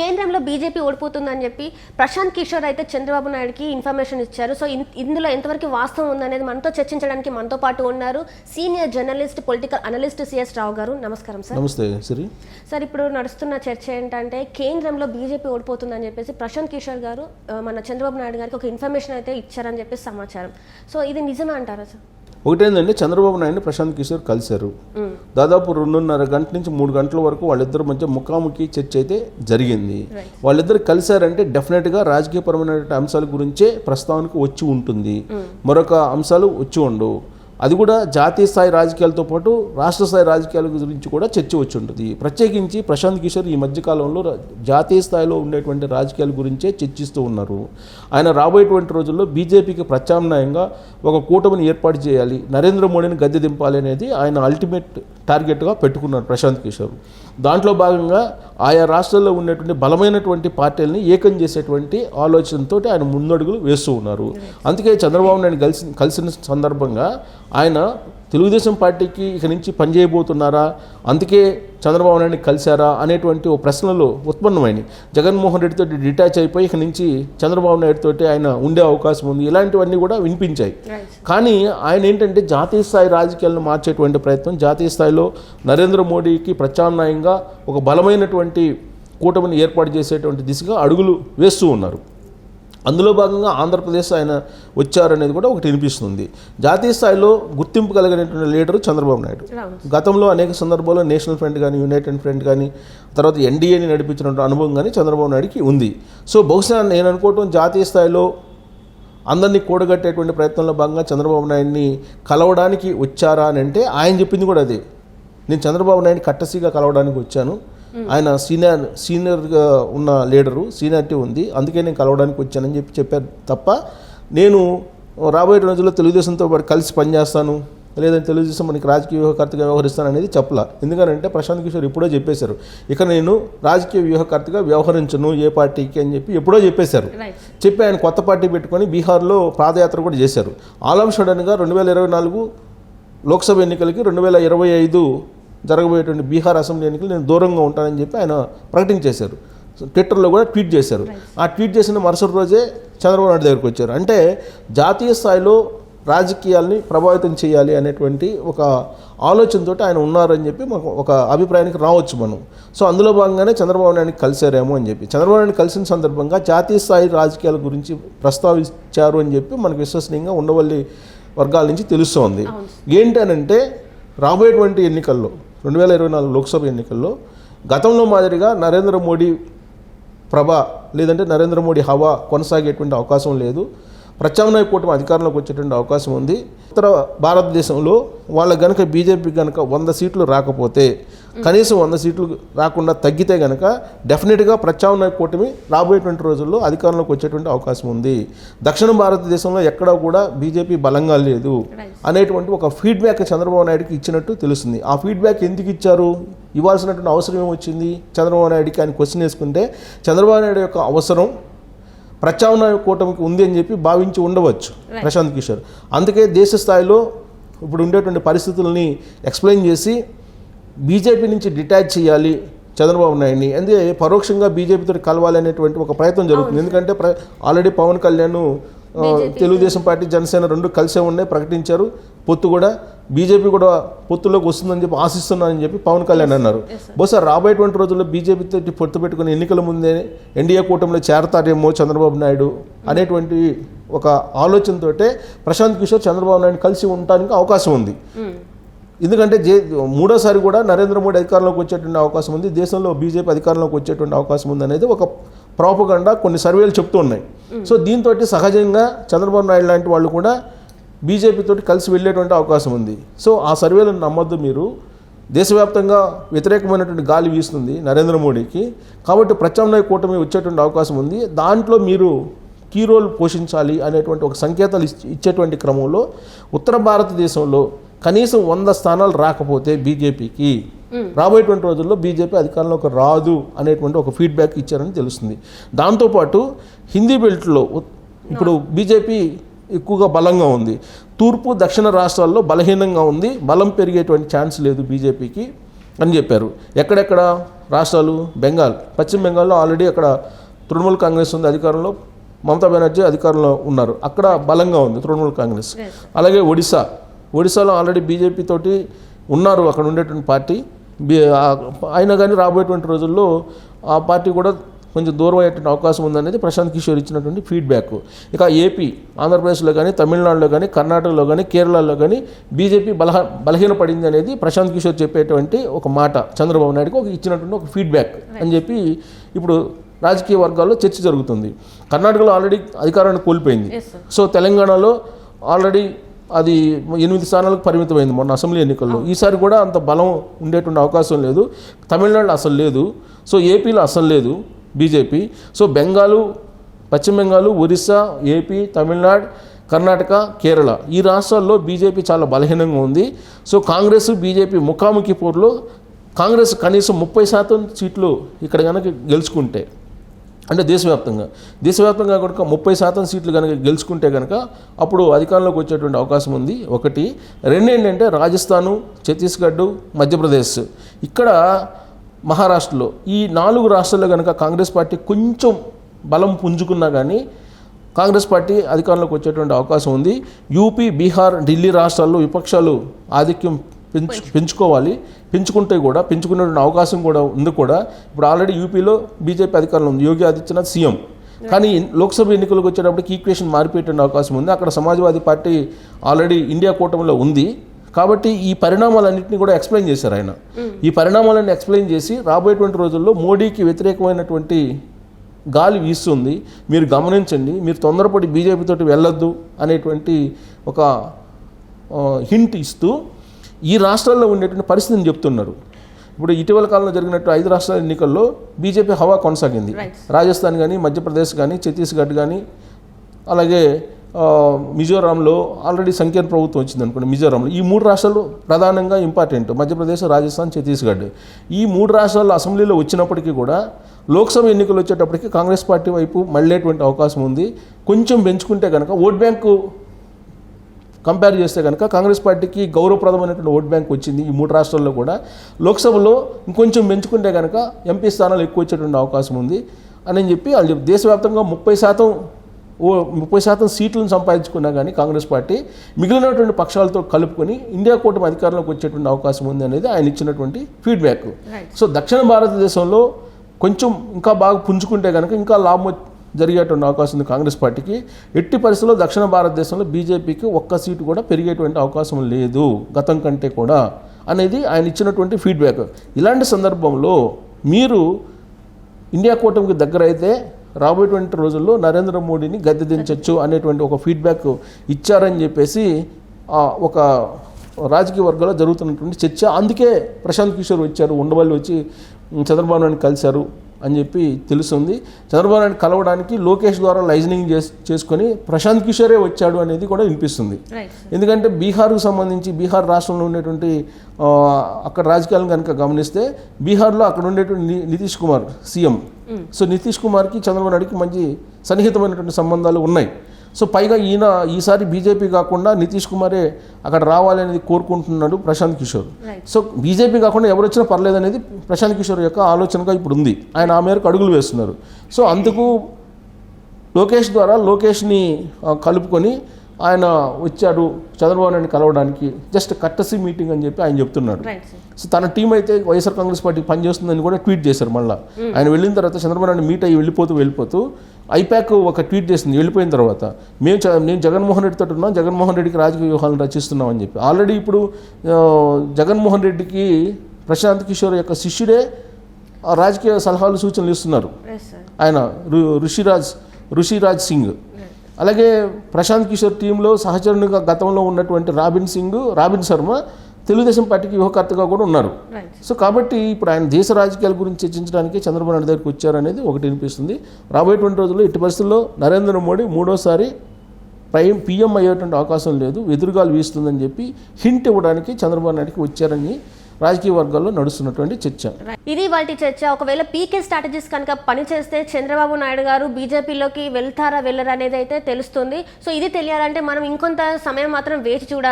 కేంద్రంలో బీజేపీ ఓడిపోతుందని చెప్పి ప్రశాంత్ కిషోర్ అయితే చంద్రబాబు నాయుడుకి ఇన్ఫర్మేషన్ ఇచ్చారు. సో ఇందులో ఎంతవరకు వాస్తవం ఉందనేది మనతో చర్చించడానికి మనతో పాటు ఉన్నారు senior journalist political analyst CS Rao garu. నమస్కారం సార్. నమస్తే సిరి. సార్, ఇప్పుడు నడుస్తున్న చర్చ ఏంటంటే కేంద్రంలో బీజేపీ ఓడిపోతుందని చెప్పేసి ప్రశాంత్ కిషోర్ గారు మన చంద్రబాబు నాయుడు గారికి ఒక ఇన్ఫర్మేషన్ అయితే ఇచ్చారని చెప్పేసి సమాచారం. సో ఇది నిజమే అంటారా సార్? ఒకటేందంటే చంద్రబాబు నాయుడు ప్రశాంత్ కిషోర్ కలిశారు. దాదాపు 2.5 గంటల నుంచి 3 గంటల వరకు వాళ్ళిద్దరి మధ్య ముఖాముఖి చర్చ అయితే జరిగింది. వాళ్ళిద్దరు కలిశారంటే డెఫినెట్గా రాజకీయపరమైన అంశాల గురించే ప్రస్తావనకు వచ్చి ఉంటుంది, మరొక అంశాలు వచ్చి ఉండవు. అది కూడా జాతీయ స్థాయి రాజకీయాలతో పాటు రాష్ట్ర స్థాయి రాజకీయాల గురించి కూడా చర్చ వచ్చి ఉంటుంది. ప్రత్యేకించి ప్రశాంత్ కిషోర్ ఈ మధ్యకాలంలో జాతీయ స్థాయిలో ఉండేటువంటి రాజకీయాల గురించే చర్చిస్తూ ఉన్నారు. ఆయన రాబోయేటువంటి రోజుల్లో బీజేపీకి ప్రత్యామ్నాయంగా ఒక కూటమిని ఏర్పాటు చేయాలి, నరేంద్ర మోడీని గద్దె దింపాలి అనేది ఆయన అల్టిమేట్ టార్గెట్గా పెట్టుకున్నారు ప్రశాంత్ కిషోర్. దాంట్లో భాగంగా ఆయా రాష్ట్రాల్లో ఉన్నటువంటి బలమైనటువంటి పార్టీలని ఏకం చేసేటువంటి ఆలోచనతో ఆయన ముందడుగులు వేస్తూ ఉన్నారు. అందుకే చంద్రబాబు నాయుడు కలిసిన సందర్భంగా ఆయన తెలుగుదేశం పార్టీకి ఇక నుంచి పనిచేయబోతున్నారా, అందుకే చంద్రబాబు నాయుడిని కలిశారా అనేటువంటి ఓ ప్రశ్నలు ఉత్పన్నమైనవి. జగన్మోహన్ రెడ్డితో డిటాచ్ అయిపోయి ఇక నుంచి చంద్రబాబు నాయుడుతో ఆయన ఉండే అవకాశం ఉంది, ఇలాంటివన్నీ కూడా వినిపించాయి. కానీ ఆయన ఏంటంటే జాతీయ స్థాయి రాజకీయాలను మార్చేటువంటి ప్రయత్నం, జాతీయ స్థాయిలో నరేంద్ర మోడీకి ప్రత్యామ్నాయంగా ఒక బలమైనటువంటి కూటమిని ఏర్పాటు చేసేటువంటి దిశగా అడుగులు వేస్తూ ఉన్నారు. అందులో భాగంగా ఆంధ్రప్రదేశ్ ఆయన వచ్చారనేది కూడా ఒకటి వినిపిస్తుంది. జాతీయ స్థాయిలో గుర్తింపు కలిగినటువంటి లీడరు చంద్రబాబు నాయుడు. గతంలో అనేక సందర్భాల్లో నేషనల్ ఫ్రంట్ కానీ, యునైటెడ్ ఫ్రంట్ కానీ, తర్వాత ఎన్డీఏని నడిపించినటువంటి అనుభవం కానీ చంద్రబాబు నాయుడుకి ఉంది. సో బహుశా నేను అనుకోవటం జాతీయ స్థాయిలో అందరినీ కూడగట్టేటువంటి ప్రయత్నంలో భాగంగా చంద్రబాబు నాయుడిని కలవడానికి వచ్చారా అని అంటే ఆయన చెప్పింది కూడా అదే. నేను చంద్రబాబు నాయుడిని కట్టసిగా కలవడానికి వచ్చాను, ఆయన సీనియర్గా ఉన్న లీడరు, సీనియారిటీ ఉంది, అందుకే నేను కలవడానికి వచ్చానని చెప్పారు తప్ప నేను రాబోయే రోజుల్లో తెలుగుదేశంతో పాటు కలిసి పనిచేస్తాను, లేదంటే తెలుగుదేశం మనకి రాజకీయ వ్యూహకర్తగా వ్యవహరిస్తాను అనేది చెప్పలా. ఎందుకంటే ప్రశాంత్ కిషోర్ ఎప్పుడో చెప్పేశారు, ఇక నేను రాజకీయ వ్యూహకర్తగా వ్యవహరించను ఏ పార్టీకి అని చెప్పి ఎప్పుడో చెప్పేశారు. చెప్పి ఆయన కొత్త పార్టీ పెట్టుకొని బీహార్లో పాదయాత్ర కూడా చేశారు. ఆల్ ఆఫ్ సడన్గా 2024 లోక్సభ ఎన్నికలకి 2025 జరగబోయేటువంటి బీహార్ అసెంబ్లీ ఎన్నికలు నేను దూరంగా ఉంటానని చెప్పి ఆయన ప్రకటించేశారు. ట్విట్టర్లో కూడా ట్వీట్ చేశారు. ఆ ట్వీట్ చేసిన మరుసటి రోజే చంద్రబాబు నాయుడు దగ్గరికి వచ్చారు. అంటే జాతీయ స్థాయిలో రాజకీయాల్ని ప్రభావితం చేయాలి అనేటువంటి ఒక ఆలోచనతో ఆయన ఉన్నారని చెప్పి మాకు ఒక అభిప్రాయానికి రావచ్చు మనం. సో అందులో భాగంగానే చంద్రబాబు నాయుడిని కలిశారేమో అని చెప్పి, చంద్రబాబు నాయుడిని కలిసిన సందర్భంగా జాతీయ స్థాయి రాజకీయాల గురించి ప్రస్తావించారు అని చెప్పి మనకు విశ్వసనీయంగా ఉండవల్లి వర్గాల నుంచి తెలుస్తోంది. ఏంటనంటే రాబోయేటువంటి ఎన్నికల్లో 2024 లోక్సభ ఎన్నికల్లో గతంలో మాదిరిగా నరేంద్ర మోడీ లేదంటే నరేంద్ర మోడీ హవా కొనసాగేటువంటి అవకాశం లేదు. ప్రత్యామ్నాయ కూటమి అధికారంలోకి వచ్చేటువంటి అవకాశం ఉంది. ఉత్తర భారతదేశంలో వాళ్ళ గనక బీజేపీ కనుక 100 సీట్లు రాకపోతే, కనీసం 100 సీట్లు రాకుండా తగ్గితే కనుక డెఫినెట్గా ప్రత్యామ్నాయ కూటమి రాబోయేటువంటి రోజుల్లో అధికారంలోకి వచ్చేటువంటి అవకాశం ఉంది. దక్షిణ భారతదేశంలో ఎక్కడా కూడా బీజేపీ బలంగా లేదు అనేటువంటి ఒక ఫీడ్బ్యాక్ చంద్రబాబు నాయుడుకి ఇచ్చినట్టు తెలుస్తుంది. ఆ ఫీడ్బ్యాక్ ఎందుకు ఇచ్చారు, ఇవ్వాల్సినటువంటి అవసరం ఏమొచ్చింది చంద్రబాబు నాయుడికి అని క్వశ్చన్ వేసుకుంటే, చంద్రబాబు నాయుడు యొక్క అవసరం ప్రత్యామ్నాయ కూటమికి ఉంది అని చెప్పి భావించి ఉండవచ్చు ప్రశాంత్ కిషోర్. అందుకే దేశ స్థాయిలో ఇప్పుడు ఉండేటువంటి పరిస్థితులని ఎక్స్ప్లెయిన్ చేసి బీజేపీ నుంచి డిటాచ్ చేయాలి చంద్రబాబు నాయుడిని, అందుకే పరోక్షంగా బీజేపీతో కలవాలి అనేటువంటి ఒక ప్రయత్నం జరుగుతుంది. ఎందుకంటే ఆల్రెడీ పవన్ కళ్యాణ్ తెలుగుదేశం పార్టీ, జనసేన రెండు కలిసే ఉన్నాయి, ప్రకటించారు. పొత్తు కూడా బీజేపీ కూడా పొత్తులోకి వస్తుందని చెప్పి ఆశిస్తున్నానని చెప్పి పవన్ కళ్యాణ్ అన్నారు. బహుశా రాబోయేటువంటి రోజుల్లో బీజేపీతో పొత్తు పెట్టుకుని ఎన్నికల ముందే ఎన్డీఏ కూటమిలో చేరతారేమో చంద్రబాబు నాయుడు అనేటువంటి ఒక ఆలోచనతోటే ప్రశాంత్ కిషోర్ చంద్రబాబు నాయుడు కలిసి ఉండడానికి అవకాశం ఉంది. ఎందుకంటే మూడోసారి కూడా నరేంద్ర మోడీ అధికారంలోకి వచ్చేటువంటి అవకాశం ఉంది, దేశంలో బీజేపీ అధికారంలోకి వచ్చేటువంటి అవకాశం ఉంది అనేది ఒక ప్రాపగండా కొన్ని సర్వేలు చెప్తూ ఉన్నాయి. సో దీంతో సహజంగా చంద్రబాబు నాయుడు లాంటి వాళ్ళు కూడా బీజేపీతో కలిసి వెళ్ళేటువంటి అవకాశం ఉంది. సో ఆ సర్వేలను నమ్మొద్దు మీరు. దేశవ్యాప్తంగా వ్యతిరేకమైనటువంటి గాలి వీస్తుంది నరేంద్ర మోడీకి, కాబట్టి ప్రత్యామ్నాయ కూటమి వచ్చేటువంటి అవకాశం ఉంది. దాంట్లో మీరు కీ రోల్ పోషించాలి అనేటువంటి ఒక సంకేతాలు ఇచ్చేటువంటి క్రమంలో ఉత్తర భారతదేశంలో కనీసం 100 స్థానాలు రాకపోతే బీజేపీకి రాబోయేటువంటి రోజుల్లో బీజేపీ అధికారంలోకి రాదు అనేటువంటి ఒక ఫీడ్బ్యాక్ ఇచ్చారని తెలుస్తుంది. దాంతోపాటు హిందీ బెల్ట్లో ఇప్పుడు బీజేపీ ఎక్కువగా బలంగా ఉంది, తూర్పు దక్షిణ రాష్ట్రాల్లో బలహీనంగా ఉంది, బలం పెరిగేటువంటి ఛాన్స్ లేదు బీజేపీకి. అని చెప్పారు. ఎక్కడెక్కడ రాష్ట్రాలు? బెంగాల్, పశ్చిమ బెంగాల్లో ఆల్రెడీ అక్కడ తృణమూల్ కాంగ్రెస్ ఉంది అధికారంలో, మమతా బెనర్జీ అధికారంలో ఉన్నారు, అక్కడ బలంగా ఉంది తృణమూల్ కాంగ్రెస్. అలాగే ఒడిశాలో ఆల్రెడీ బీజేపీ తోటి ఉన్నారు అక్కడ ఉండేటువంటి పార్టీ. అయినా కానీ రాబోయేటువంటి రోజుల్లో ఆ పార్టీ కూడా కొంచెం దూరం అయ్యేటువంటి అవకాశం ఉందనేది ప్రశాంత్ కిషోర్ ఇచ్చినటువంటి ఫీడ్బ్యాక్. ఇక ఏపీ, ఆంధ్రప్రదేశ్లో కానీ, తమిళనాడులో కానీ, కర్ణాటకలో కానీ, కేరళలో కానీ బీజేపీ బలహీనపడింది అనేది ప్రశాంత్ కిషోర్ చెప్పేటువంటి ఒక మాట, చంద్రబాబు నాయుడుకి ఇచ్చినటువంటి ఒక ఫీడ్బ్యాక్ అని చెప్పి ఇప్పుడు రాజకీయ వర్గాల్లో చర్చ జరుగుతుంది. కర్ణాటకలో ఆల్రెడీ అధికారాన్ని కోల్పోయింది. సో తెలంగాణలో ఆల్రెడీ అది 8 స్థానాలకు పరిమితమైంది మొన్న అసెంబ్లీ ఎన్నికల్లో. ఈసారి కూడా అంత బలం ఉండేటువంటి అవకాశం లేదు. తమిళనాడులో అసలు లేదు. సో ఏపీలో అసలు లేదు బీజేపీ. సో బెంగాలు, పశ్చిమ బెంగాల్, ఒరిస్సా, ఏపీ, తమిళనాడు, కర్ణాటక, కేరళ ఈ రాష్ట్రాల్లో బీజేపీ చాలా బలహీనంగా ఉంది. సో కాంగ్రెస్ బీజేపీ ముఖాముఖి పోరులో కాంగ్రెస్ కనీసం 30% సీట్లు ఇక్కడ కనుక గెలుచుకుంటే, అంటే దేశవ్యాప్తంగా కనుక 30% సీట్లు కనుక గెలుచుకుంటే కనుక అప్పుడు అధికారంలోకి వచ్చేటువంటి అవకాశం ఉంది. ఒకటి. రెండు ఏంటంటే రాజస్థాను, ఛత్తీస్గఢ్, మధ్యప్రదేశ్, ఇక్కడ మహారాష్ట్రలో ఈ 4 రాష్ట్రాల్లో కనుక కాంగ్రెస్ పార్టీ కొంచెం బలం పుంజుకున్నా కానీ కాంగ్రెస్ పార్టీ అధికారంలోకి వచ్చేటువంటి అవకాశం ఉంది. యూపీ, బీహార్, ఢిల్లీ రాష్ట్రాల్లో విపక్షాలు ఆధిక్యం పెంచుకునేటువంటి అవకాశం కూడా ఉంది. ఇప్పుడు ఆల్రెడీ యూపీలో బీజేపీ అధికారంలో ఉంది, యోగి ఆదిత్యనాథ్ సీఎం. కానీ లోక్సభ ఎన్నికలకు వచ్చేటప్పటికి ఈక్వేషన్ మారిపోయేటువంటి అవకాశం ఉంది. అక్కడ సమాజ్వాదీ పార్టీ ఆల్రెడీ ఇండియా కూటమిలో ఉంది. కాబట్టి ఈ పరిణామాలన్నింటినీ కూడా ఎక్స్ప్లెయిన్ చేశారు ఆయన. ఈ పరిణామాలన్నీ ఎక్స్ప్లెయిన్ చేసి రాబోయేటువంటి రోజుల్లో మోడీకి వ్యతిరేకమైనటువంటి గాలి వీస్తుంది, మీరు గమనించండి, మీరు తొందరపడి బీజేపీ తోటి వెళ్ళొద్దు అనేటువంటి ఒక హింట్ ఇస్తూ ఈ రాష్ట్రాల్లో ఉండేటువంటి పరిస్థితిని చెప్తున్నారు. ఇప్పుడు ఇటీవల కాలంలో జరిగినట్టు 5 రాష్ట్రాల ఎన్నికల్లో బీజేపీ హవా కొనసాగింది. రాజస్థాన్ కానీ, మధ్యప్రదేశ్ కానీ, ఛత్తీస్గఢ్ కానీ, అలాగే మిజోరాంలో ఆల్రెడీ సంకీర్ణ ప్రభుత్వం వచ్చింది అనుకోండి. మిజోరాంలో ఈ 3 రాష్ట్రాలు ప్రధానంగా ఇంపార్టెంట్, మధ్యప్రదేశ్, రాజస్థాన్, ఛత్తీస్గఢ్. ఈ 3 రాష్ట్రాల్లో అసెంబ్లీలో వచ్చినప్పటికీ కూడా లోక్సభ ఎన్నికలు వచ్చేటప్పటికి కాంగ్రెస్ పార్టీ వైపు మళ్ళేటువంటి అవకాశం ఉంది. కొంచెం పెంచుకుంటే కనుక ఓట్ బ్యాంకు కంపేర్ చేస్తే కనుక కాంగ్రెస్ పార్టీకి గౌరవప్రదమైనటువంటి ఓట్ బ్యాంక్ వచ్చింది ఈ 3 రాష్ట్రాల్లో కూడా. లోక్సభలో ఇంకొంచెం పెంచుకుంటే కనుక ఎంపీ స్థానాలు ఎక్కువ వచ్చేటువంటి అవకాశం ఉంది అని చెప్పి వాళ్ళు దేశవ్యాప్తంగా 30% సీట్లను సంపాదించుకున్నా కానీ కాంగ్రెస్ పార్టీ మిగిలినటువంటి పక్షాలతో కలుపుకొని ఇండియా కూటమి అధికారంలోకి వచ్చేటువంటి అవకాశం ఉంది అనేది ఆయన ఇచ్చినటువంటి ఫీడ్బ్యాక్. సో దక్షిణ భారతదేశంలో కొంచెం ఇంకా బాగా పుంజుకుంటే కనుక ఇంకా లాభం జరిగేటువంటి అవకాశం ఉంది కాంగ్రెస్ పార్టీకి. ఎట్టి పరిస్థితుల్లో దక్షిణ భారతదేశంలో బీజేపీకి ఒక్క సీటు కూడా పెరిగేటువంటి అవకాశం లేదు గతం కంటే కూడా అనేది ఆయన ఇచ్చినటువంటి ఫీడ్బ్యాక్. ఇలాంటి సందర్భంలో మీరు ఇండియా కూటమికి దగ్గర అయితే రాబోయేటువంటి రోజుల్లో నరేంద్ర మోడీని గద్దె దించవచ్చు అనేటువంటి ఒక ఫీడ్బ్యాక్ ఇచ్చారని చెప్పేసి ఒక రాజకీయ వర్గాల్లో జరుగుతున్నటువంటి చర్చ. అందుకే ప్రశాంత్ కిషోర్ వచ్చారు, ఉండవల్లి వచ్చి చంద్రబాబు నాయుడు కలిశారు అని చెప్పి తెలుస్తుంది. చంద్రబాబు నాయుడు కలవడానికి లోకేష్ ద్వారా లైజనింగ్ చేసుకొని ప్రశాంత్ కిషోరే వచ్చాడు అనేది కూడా వినిపిస్తుంది. ఎందుకంటే బీహార్కు సంబంధించి బీహార్ రాష్ట్రంలో ఉండేటువంటి అక్కడ రాజకీయాలను కనుక గమనిస్తే బీహార్లో అక్కడ ఉండేటువంటి నితీష్ కుమార్ సీఎం. సో నితీష్ కుమార్కి చంద్రబాబు నాయుడుకి మంచి సన్నిహితమైనటువంటి సంబంధాలు ఉన్నాయి. సో పైగా ఈయన ఈసారి బీజేపీ కాకుండా నితీష్ కుమారే అక్కడ రావాలనేది కోరుకుంటున్నాడు ప్రశాంత్ కిషోర్. సో బీజేపీ కాకుండా ఎవరు వచ్చినా పర్లేదు అనేది ప్రశాంత్ కిషోర్ యొక్క ఆలోచనగా ఇప్పుడు ఉంది. ఆయన ఆ మేరకు అడుగులు వేస్తున్నారు. సో అందుకు లోకేష్ ద్వారా లోకేష్ని కలుపుకొని ఆయన వచ్చాడు చంద్రబాబు నాయుడిని కలవడానికి, జస్ట్ కట్టసి మీటింగ్ అని చెప్పి ఆయన చెప్తున్నాడు. సో తన టీం అయితే వైఎస్ఆర్ కాంగ్రెస్ పార్టీ పనిచేస్తుందని కూడా ట్వీట్ చేశారు. మళ్ళీ ఆయన వెళ్ళిన తర్వాత చంద్రబాబు నాయుడు మీట్ అయ్యి వెళ్ళిపోతూ ఐపాక్ ఒక ట్వీట్ చేసింది వెళ్ళిపోయిన తర్వాత, నేను జగన్మోహన్ రెడ్డితో ఉన్నాం, జగన్మోహన్ రెడ్డికి రాజకీయ వ్యూహాలను రచిస్తున్నాం అని చెప్పి. ఆల్రెడీ ఇప్పుడు జగన్మోహన్ రెడ్డికి ప్రశాంత్ కిషోర్ యొక్క శిష్యుడే రాజకీయ సలహాలు సూచనలు ఇస్తున్నారు. ఆయన ఋషిరాజ్ సింగ్. అలాగే ప్రశాంత్ కిషోర్ టీంలో సహచరునిగా గతంలో ఉన్నటువంటి రాబిన్ శర్మ తెలుగుదేశం పార్టీకి వ్యూహకర్తగా కూడా ఉన్నారు. సో కాబట్టి ఇప్పుడు ఆయన దేశ రాజకీయాల గురించి చర్చించడానికి చంద్రబాబు నాయుడు దగ్గరికి వచ్చారనేది ఒకటి వినిపిస్తుంది. రాబోయేటువంటి రోజుల్లో ఎట్టి పరిస్థితుల్లో నరేంద్ర మోడీ 3వసారి పీఎం అయ్యేటువంటి అవకాశం లేదు, ఎదురుగాలు వీస్తుందని చెప్పి హింట్ ఇవ్వడానికి చంద్రబాబు నాయుడుకి వచ్చారని రాజకీయ వర్గాల్లో నడుస్తున్నటువంటి చర్చ. ఇది వాటి చర్చ. ఒకవేళ పీకే స్ట్రాటజీస్ కనుక పనిచేస్తే చంద్రబాబు నాయుడు గారు బీజేపీలోకి వెళ్తారా వెళ్ళరా అనేది అయితే తెలుస్తుంది. సో ఇది తెలియాలంటే మనం ఇంకొంత సమయం మాత్రం వేచి చూడాల్సి